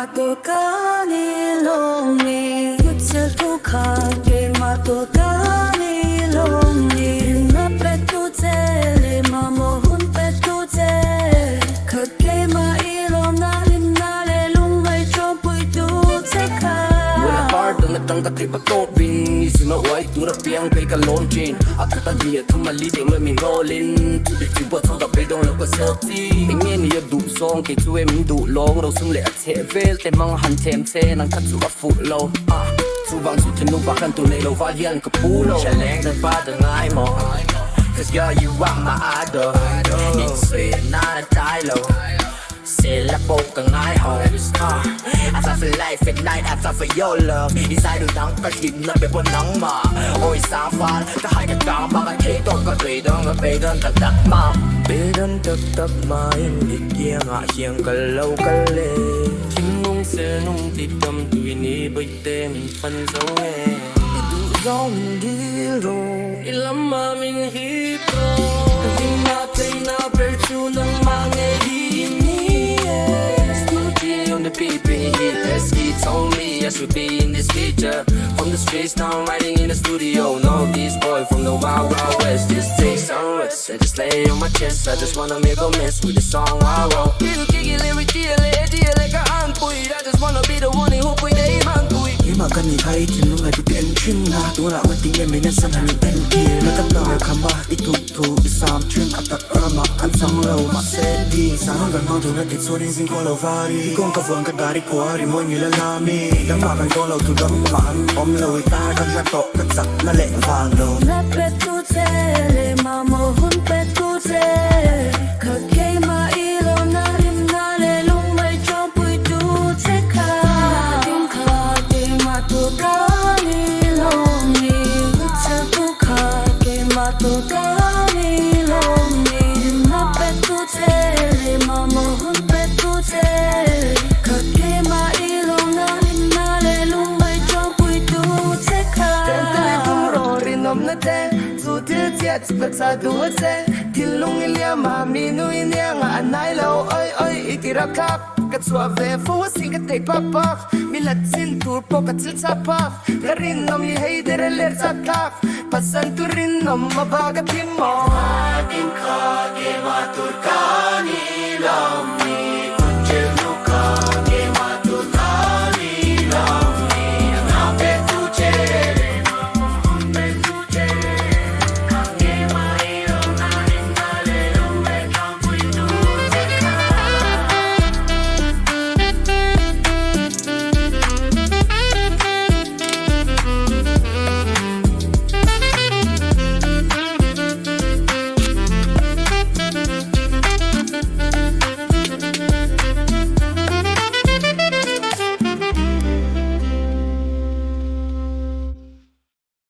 matokani longi Yutse tukake matokani longi Na petute mamo hun petute Kake ma ilo na rinale lungay chompui tute ka Wala part ang natangkat riba topin Isima white dura piyang kay kalonjin Ako tagiya tumalite may rolin Tiba tong tapay dong loko selfie Ingin niya du song kay tuwe min du long Rau sum le at hevel te mga hantem te Nang katsu a fulo Subang su tinubakan tunay lo valian kapulo Sialeng na patangay mo Cause girl you are my idol It's sweet not a dialogue Sila po kang I hope I thought for life at night, I thought for your love Isa'y doon ang kahit na bebo ng ma O isang fan, kahit ka mga kito Katridong at bedon tagdak ma Bedon tagdak ma Hindi kaya nga siyang kalaw-kali Kimong senong titam tuwi ni Boyte Min pansong Iduzong hero Ilang maming hito Kaging natin na virtue ng mga hini On the PP, he told me I should be in this feature. From the streets, now I'm writing in the studio. Know this boy from the wild, wild west. Just take some rest, I just lay on my chest. I just wanna make a mess with the song I wrote. Little kicky lyric, deal like a handboy. I just wanna be the one who put the aim on to it. Ima kani hai tin lungai tu ten trim na tu na mati ye mena san hani ten ki na ka ta khamba itu tu isam trim atak rama kan sang lo ma se di sang gan ma tu na it so ding sing ko lo vari kong ka fuang ka dari ko ari mo ni la nami dang ma kan ko lo tu dam man om lo ta kan la to ka sak na le vang lo Na petute mamo hun petute Kake ma ilo na rinale lungay chompui tute ka Din kake matokani longi Yutse tukake matokani longi Na petute mamo hun petute Kake ma ilo na rinale lungay chompui tute ka Nom na te, tu til tiet, but sa duwa te Tilung ilia mami nu inia nga anay lau Oy oy itirakak Kat suave fuwa singa te papak Milat sin tur po kat sil sapak Karin nom i hey dere ler sakak Pasan tu rin nom mabaga pimo Din ka ke matur ka ni lam ni Kunjil nuka